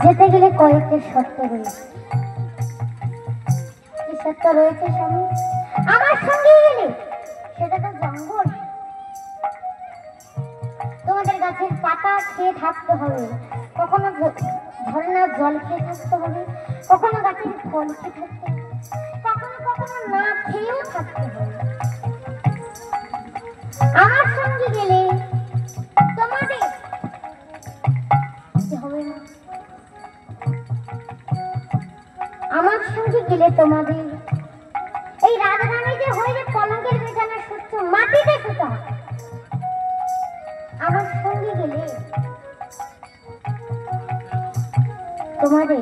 যেতে গেলে কয়েকটা শর্ত রয়েছে। কি শর্ত রয়েছে স্বামী? আমার সঙ্গে গেলে সেটা তো জঙ্গল, তোমাদের গাছের পাতা খেয়ে থাকতে হবে, কখনো ঝর্ণার জল খেয়ে থাকতে হবে, কখনো গাছের ফল খেয়ে থাকতে হবে, কখনো কখনো না খেয়েও থাকতে হবে। আমার সঙ্গে গেলে তোমাদের হবে না, আমার সঙ্গে গেলে তোমাদের এই রাজধানী যে হয়ে যে পলঙ্কের বিছানা শুচ্ছ মাটিতে শুতে হবে। আমার সঙ্গে গেলে তোমাদের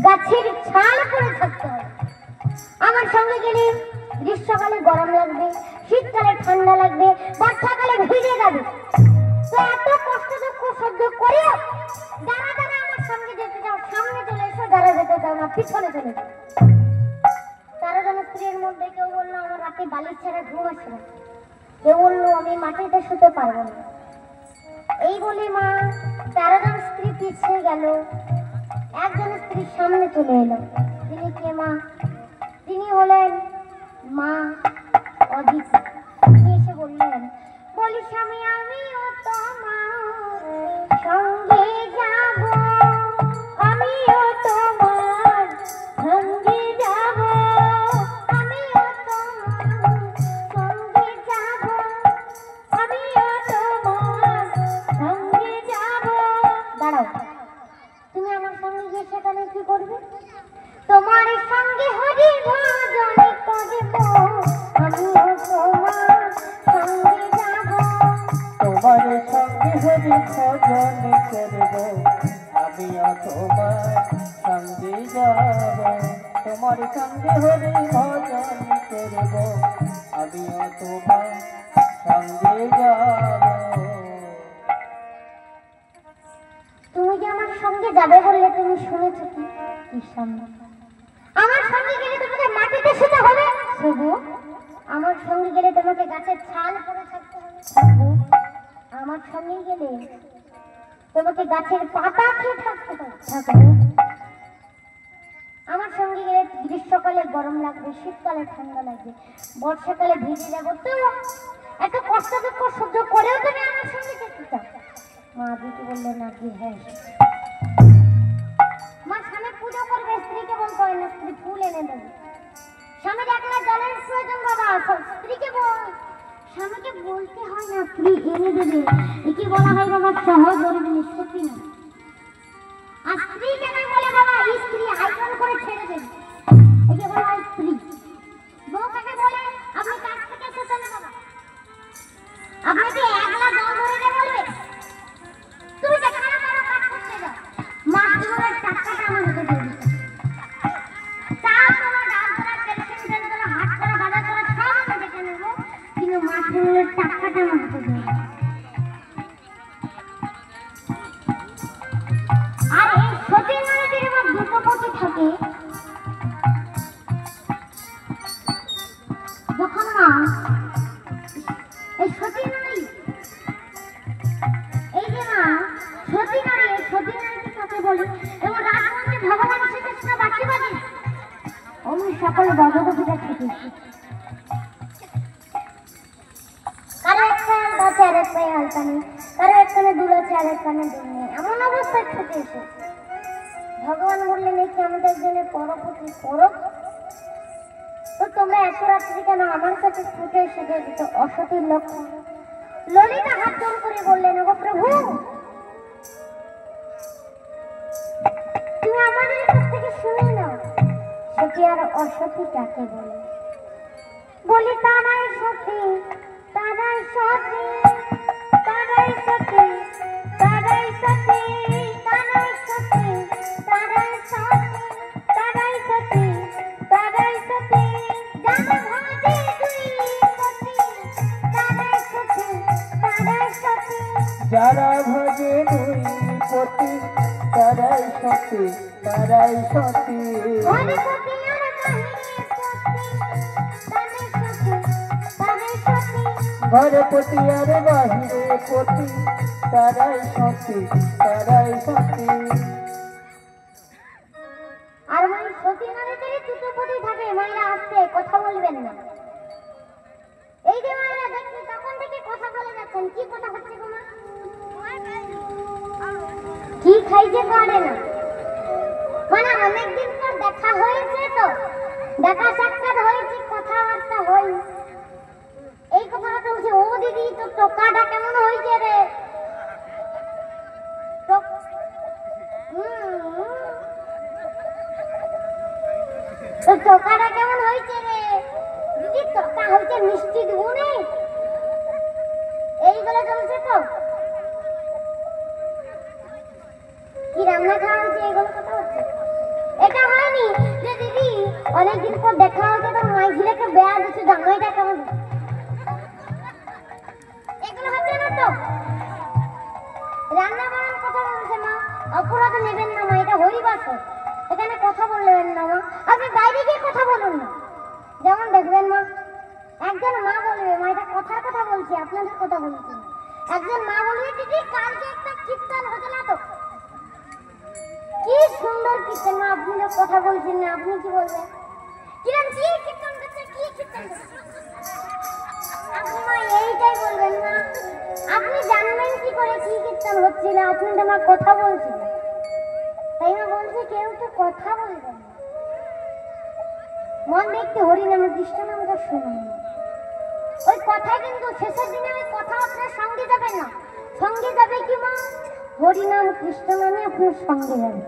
গাছের ছাল পরে থাকতে হবে। আমার সঙ্গে গেলে গ্রীষ্মকালে গরম লাগবে, শীতকালে ঠান্ডা লাগবে, বর্ষাকালে ভিজে যাবে। তো এত কষ্ট দুঃখ সহ্য করেও যারা যারা আমার সঙ্গে যেতে চাও সামনে চলে এসো, যারা যেতে চাও না পিছনে চলে যাও। 13 জন স্ত্রীর মধ্যে কেউ বললো আমার রাতে বালিশ ছাড়া ঘুম আসে না, কেউ বললো আমি মাটিতে শুতে পারবো না। এই বলে মা 13 জন স্ত্রী পিছিয়ে গেল, একজন স্ত্রীর সামনে চলে এলো। তিনি কে মা? তিনি হলেন মা অদিতি। তিনি এসে বললেন, বলি স্বামী আমিও তোমার সঙ্গে যাব, আমিও তোমার সঙ্গে যাব, আমিও তোমার সঙ্গে যাব, আমিও তোমার সঙ্গে যাব। দাঁড়াও, তুমি আমার সঙ্গে গিয়ে সেখানে কি করবে? তোমার সঙ্গে হরি ভজন করব, আমিও তোমার সঙ্গে যাব, তোমার সঙ্গে হরি ভজন করব, আমিও তোমার সঙ্গে যাব, তোমার সঙ্গে হরি ভজন করব, আমিও তোমার সঙ্গে যাব। তুমি যে আমার সঙ্গে যাবে বললে, তুমি শুনেছো কি? আমার সঙ্গে গেলে তোমাকে মাটিতে শুতে হবে শুধু, আমার সঙ্গে গেলে তোমাকে গাছের ছাল পরে থাকতে হবে শুধু, আমার সঙ্গে গেলে তোমাকে গাছের পাতা খেয়ে থাকতে হবে শুধু, আমার সঙ্গে গেলে গ্রীষ্মকালে গরম লাগবে, শীতকালে ঠান্ডা লাগবে, বর্ষাকালে ভিজে যাবো। তো এত কষ্ট দুঃখ সহ্য করেও তুমি আমার সঙ্গে যেতে চাও? মা দিদি বললেন না কি? হ্যাঁ মা, স্বামী পুজো করবে, স্ত্রীকে বলতে হয় না, স্ত্রী ফুল এনে দেবে। স্বামীর একলা জলের প্রয়োজন বাবা, স্ত্রীকে স্বামীকে বলতে হয় না, স্ত্রী এনে দেবে। একে বলা হয় বাবা সহজ করবে নিষ্পত্তি না। আর স্ত্রী কেন বলে বাবা? স্ত্রী আইরন করে ছেড়ে দেবে, একে বলা হয় স্ত্রী। বউ কাকে বলে? আপনি কাছ থেকে এসেছেন বাবা, আপনাকে একলা জল ধরে বলবে তুমি যেখানে পারো কাজ করতে যাও, মাস জীবনের টাকাটা আমার হাতে দিয়ে দিতে। চাল তোলা, ডাল তোলা, ক্যালসিয়াম তেল তোলা, হাট করা, বাজার করা সব আমি দেখে নেবো, কিন্তু মাস জীবনের টাকাটা আমার হাতে দিয়ে দিতে। আর এই সতী নারীটির আমার দুটো পতি থাকে। যখন না এই সতী নারী, এই যে না সতী নারী, সতী নারীকে কাকে বলে? এবং রাজমন্ত্রী ভগবান শ্রীকৃষ্ণ বাঁশি বাজে, অমনি সকল বজগতিটা খেতেছে। কারো এক পায়ে আলতা আছে, আর এক পায়ে আলতা নেই, কারো এক কানে দুল আছে, আর এক কানে দুল নেই, এমন অবস্থায় ছুটে এসেছে। ভগবান বললেন এই কি আমাদের একজনের পরপতি পরক? তো তোমরা এত রাত্রি কেন আমার কাছে ছুটে এসেছে? তো অসতীর লক্ষণ। ললিতা হাত জোর করে বললেন, ওগো প্রভু, তুমি আমাদের কাছ থেকে শুনে নাও, সতী আর অসতী কাকে বলে? বলি তারাই সতী, তারাই সতী, তারাই সতী, তারাই সতী, তারাই সতী, তারাই সতী, তারাই সতী, তারাই সতী, জানা ভাজে দুই পতি, তারাই সতী, তারাই সতী, যারা ভজে দুই পতি, তারাই সতী, তারাই সতী। হরি সতী আর কাহিনী পতি, তারাই সতী, তারাই সতী। ঘরে পতি আর বাহিরে পতি তারাই সতী তারাই সতী। আর ওই সতী নারীদেরই দুটো পতি থাকে, মায়েরা আসতে কথা বলবেন না। এই যে মায়েরা দেখছি তখন থেকে কথা বলে যাচ্ছেন, কি কথা হচ্ছে গো মা? কি খাইছে করে না, মানে অনেকদিন পর দেখা হয়েছে, তো দেখা সাক্ষাৎ হয়েছে, কথাবার্তা হয়, এই কথাটা বলছে, ও দিদি তো টোকাটা কেমন হয়েছে রে? তো টোকাটা কেমন হয়েছে রে দিদি? টোকা হয়েছে মিষ্টি দেবো নেই, এইগুলো চলছে। তো কি রান্না খাওয়া হয়েছে, এইগুলো কথা হচ্ছে। এটা হয়নি যে দিদি অনেকদিন পর দেখা হয়েছে, তো মাই ঝিলেকে বেয়া দিচ্ছে, জামাইটা কেমন, এগুলো হচ্ছে না। তো রান্না বান্নার কথা বলছে মা, অপরাধ নেবেন না মা, এটা হরিবাস, এখানে কথা বলবেন না মা, আপনি বাইরে গিয়ে কথা বলুন না। যেমন দেখবেন মা, একজন মা বলবে, মা এটা কথার কথা বলছি, আপনাদের কথা বলছি, একজন মা বলবে দিদি কালকে একটা কীর্তন হতো না, তো কি সুন্দর কীর্তন, মা আপনি তো কথা বলছেন না, আপনি কি বলবেন? কিরম কি কীর্তন করছে, কি কীর্তন করছে? আপনি মা এইটাই বলবেন না, আপনি জানবেন কি করে কি কীর্তন হচ্ছিল, আপনি তো মা কথা বলছিলেন, তাই না বলছে কেউ তো কথা বলবেন না, মন দেখতে হরিনাম কৃষ্ণ নামটা শুনুন। ওই কথা কিন্তু শেষের দিনে ওই কথা আপনার সঙ্গে যাবে না, সঙ্গে যাবে কি মা? হরিনাম কৃষ্ণ নামে আপনার সঙ্গে যাবে।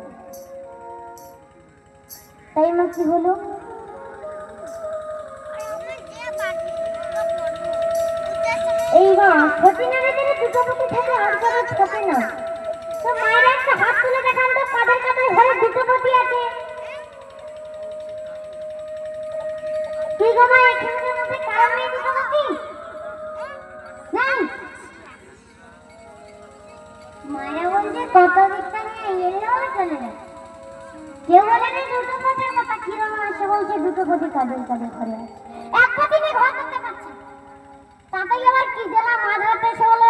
তাই মা কি হলো, এই মা সতী নারীদের দুটো পতি থাকে, আর কারো থাকে না। তো মায়েরা একটা হাত তুলে দেখান তো, কাদের কাদের ঘরে দুটো পতি আছে? কি গো মা, এখানকার মধ্যে কারো নেই দুটো পতি? নাই? মায়েরা বলছে কত দিকটা নিয়ে এলেও চলে যায়, কেউ বলে নেই দুটো পতির কথা। কিরম আসে বলছে দুটো পতি কাদের কাদের ঘরে আছে, এক পতি নিয়ে ঘর করতে পারছে, তাতেই আবার কি জেলা মাঝ রাতে এসে বলে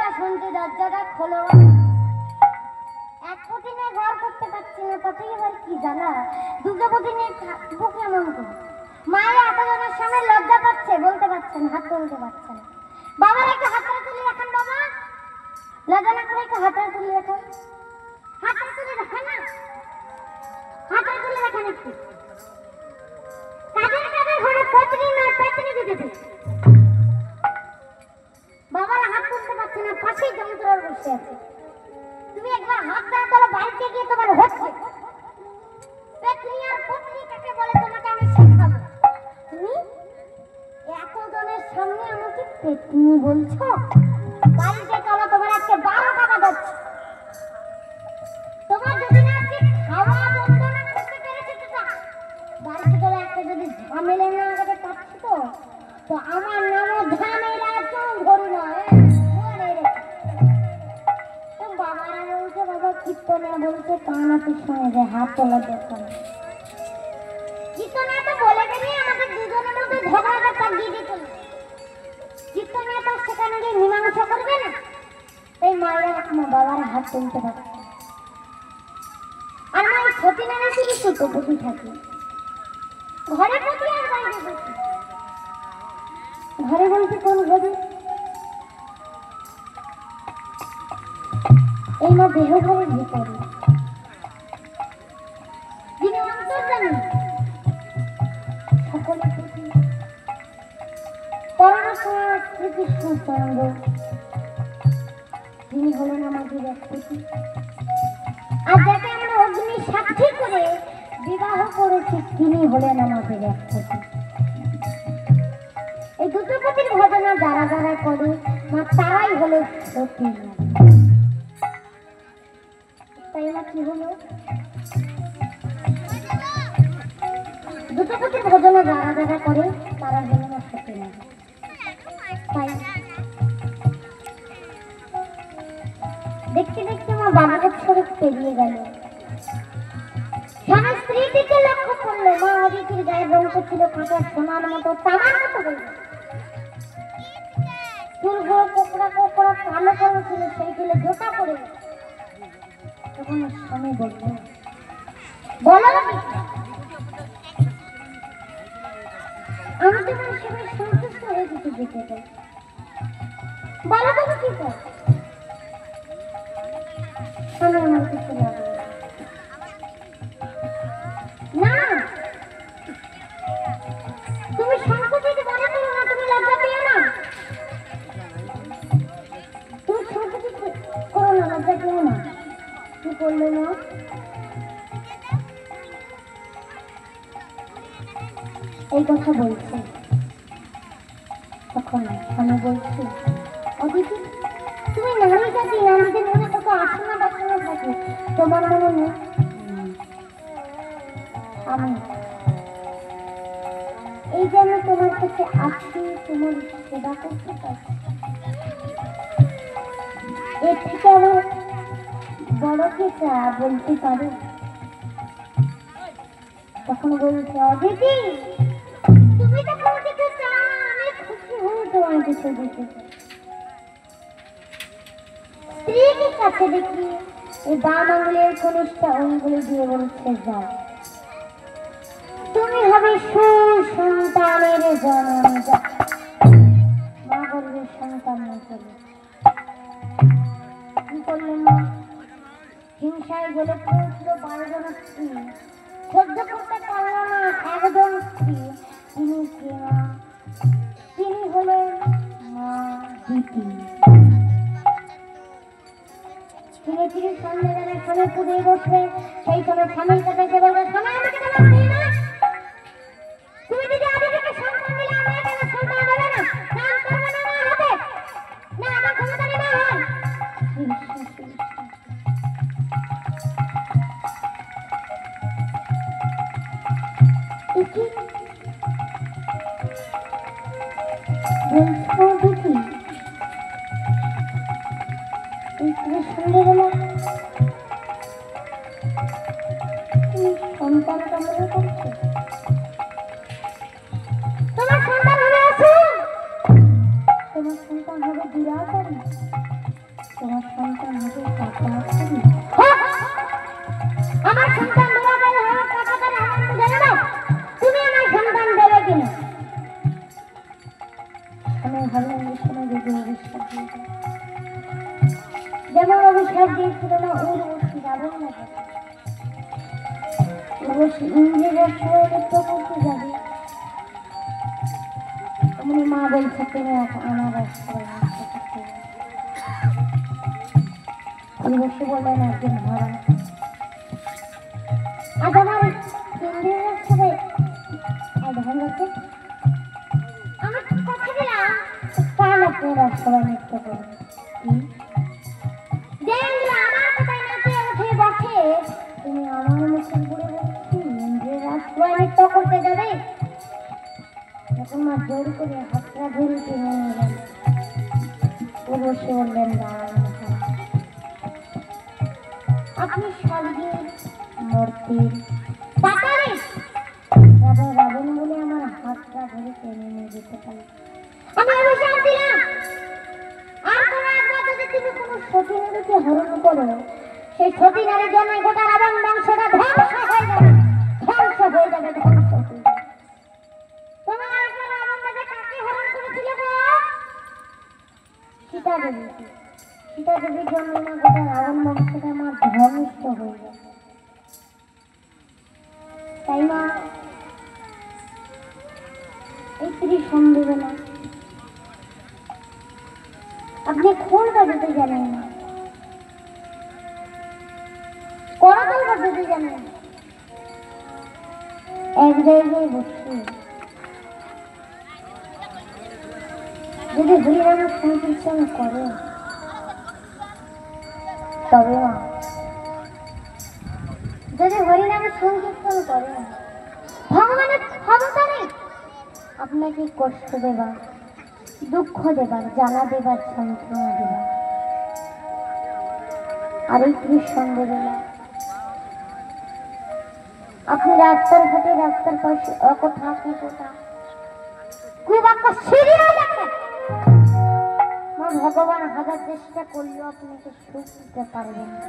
বাসন্তী দরজাটা খোলো, এক পতি নিয়ে ঘর করতে পারছি না, তাতেই আবার কি জ্বালা, দুটো পতি নিয়ে থাকবো কেমন করে? মায়েরা এতজনের সামনে লজ্জা পাচ্ছে, বলতে পারছেন, হাত তুলতে পারছেন। বাবার একটু হাতটা তুলে রাখান, বাবা লজ্জা না করে একটু হাতটা তুলে রাখান, হাতটা তুলে রাখান না, হাতটা তুলে রাখান একটু। কাদের কাদের ঘরে পত্নী না পেতনি দিতে, বাবার হাত তুলতে পারছে না, পাশেই যন্ত্রর বসে আছে। তুমি একবার হাত দাও, তোর বাড়িতে গিয়ে তোমার হচ্ছে পেতনি আর পত্নী কাকে বলে তোমাকে আমি শেখাবো। তুমি এতজনের সামনে আমাকে পেতনি বলছো? বাড়িতে চলো, তোমার আজকে 12টা বাজাচ্ছে। তোমার যদি না আজকে খাওয়া বন্ধ না করতে পেরেছি, তো বাড়িতে চলো, একটা যদি ঝামেলা না আগাতে পারছি, তো আমার নামও ঝামেলা চল ধরি না। বাবারা বলছে, বাবা কীর্তনে বলছে কানাতে শুনে যে হাত তোলা দরকার, কীর্তনে তো বলে দেবে আমাদের দুজনের মধ্যে ঝগড়াটা পাকিয়ে দিতে, কীর্তনে তো সেখানে গিয়ে মীমাংসা করবে না। তাই মায়েরা আমার বাবার হাত তুলতে পারছে। আর আমার সতী নারী থেকে ছোট পতি থাকে, ঘরে পতি আর বাইরে পতি। ঘরে বলতে কোন ঘরে? এই মা দেহ ঘরের ভিতরে, যিনি অন্তর্যামী, সকলে পতি, পরমেশ্বর শ্রীকৃষ্ণচন্দ্র, তিনি হলেন আমাদের এক পতি। আর যাকে আমরা অগ্নি সাক্ষী করে বিবাহ করেছি, তিনি হলেন আমাদের এক পতি। এই দুটো পতির ভজনা যারা যারা করে মা, তারাই হলো সতী। তাই না কি হলো, দুটো পতির ভজনা যারা যারা করে তারা হলো না সতী নারী। তাই দেখতে দেখতে আমার 12 বছর পেরিয়ে গেল। স্বামী স্ত্রীর দিকে লক্ষ্য করলো, মা অদিতির গায়ের রং ছিল কাঁচা সোনার মতো, তামার মতো হইল। তখন স্বামী বলল, বলো আমি তোমার সেবায় সন্তুষ্ট হয়ে দিতে যেতে চাই, বলো তুমি কি চাও? স্বামী আমার কিছু লাগবে না, তুমি সংকোচিত মনে করো না, তুমি লজ্জা পেও না, তুমি সংকোচিত করো না, লজ্জা পেও না। কি করলে না? এই কথা বলছে তখন আমি বলছি, অদিতি তুমি নারী জাতি, নারীদের মনে কত আসনা বাসনা থাকে, তোমার মনে নেই? আমি এই যে আমি তোমার কাছে আসি, তোমার সেবা করতে পারি, এর থেকে আমার বড় কিছু বলতে পারো? তখন বলছে, অদিতি তুমি তো কোনো কিছু চাও, আমি খুশি হয়ে তোমার কিছু দিতে চাই। স্ত্রীকে কাছে দেখি এই বাম আঙুলের কনিষ্ঠ অঙ্গুলি দিয়ে বলছে, যাও তুমি হবে সুসন্তানের জননী, মা বলবে সন্তান না করবে। কি করলেন না? হিংসায় গেলে পুরো 12 জন স্ত্রী সহ্য করতে পারল না একজন স্ত্রী, তিনি কে না? তিনি হলেন মা দিতি। তিনি তিনি সন্ধ্যেবেলা স্বামী পুজো বসবে, সেই সময় স্বামীর কাছে এসে বলবে, স্বামী আমাকে তোমার মেয়ে না, তুমি যদি আদিকে সন্তান দিলে আমাকে কেন সন্তান দেবে না? নাম করবে না আমার হাতে, না আমার ক্ষমতা নেই না হয়। সন্ধ্যেবেলা তুমি সন্তান কামনা করছো, তোমার সন্তান হবে আসুন, তোমার সন্তান হবে দুরাচারী, তোমার সন্তান হবে কাকাচারী। আমার সন্তান দুরাচারী হবে কাকাচারী, আমার তো জানো না তুমি আমার সন্তান দেবে কিনা? আমি ভাবলাম এই সময় যদি অভিশাপ দিয়ে দেয়, যেমন অভিশাপ দিয়েছিল না উর্বশী রাবণ, উর্বশী ইন্দ্রের সবাই নৃত্য করতে যাবে, এমনি মা বলছে তুমি আমার উর্বশী বললেন, একদিন ধরা আজ আমার ইন্দ্রের সবাই ধ্যান রাখে, আমি কথা দিলাম কাল আপনারা সবাই নৃত্য করবে। তুমি আমার মুখের উপরে বলছি ইন্দ্রের রাজসভায় নৃত্য করতে যাবে? যখন মা জোর করে হাতটা ধরে টেনে নিয়ে গেল, ও বসে বললেন, আপনি স্বর্গের মূর্তির পাতালে রাজা রাবণ বলে আমার হাতটা ধরে টেনে নিয়ে যেতে পারি, আমি অভিশাপ দিলাম আর কোনো একবার যদি তুমি কোনো সতী নারীকে হরণ করো, সেই সতী নারীর জন্য গোটা রাবণ বংশটা ধ্বংস হয়ে যাবে, ধ্বংস হয়ে যাবে, ধ্বংস হয়ে যাবে। তোমার একবার রাবণ রাজা কাকে হরণ করেছিল গো? সীতা দেবী। সীতা দেবীর জন্য না গোটা রাবণ বংশটা আমার ধ্বংস হয়ে যাবে। তাই না এই সন্ধ্যেবেলা আপনি খোল বাজাতে জানেন না, করতাল বাজাতে জানেন, এক জায়গায় বসে যদি হরিনামের সংকীর্তন করে, তবে না যদি হরিনামের সংকীর্তন করে, ভগবানের ক্ষমতা নেই আপনাকে কষ্ট দেবার, দুঃখ দেবার, জ্বালা দেবার, যন্ত্রণা দেবার। আর এই সন্ধ্যেবেলা আপনি রাস্তার ঘাটে, রাস্তার পাশে অকথা কুকথা কুবাক্য সিরিয়াল দেখেন, মা ভগবান হাজার চেষ্টা করলেও আপনাকে সুখ দিতে পারবেন না।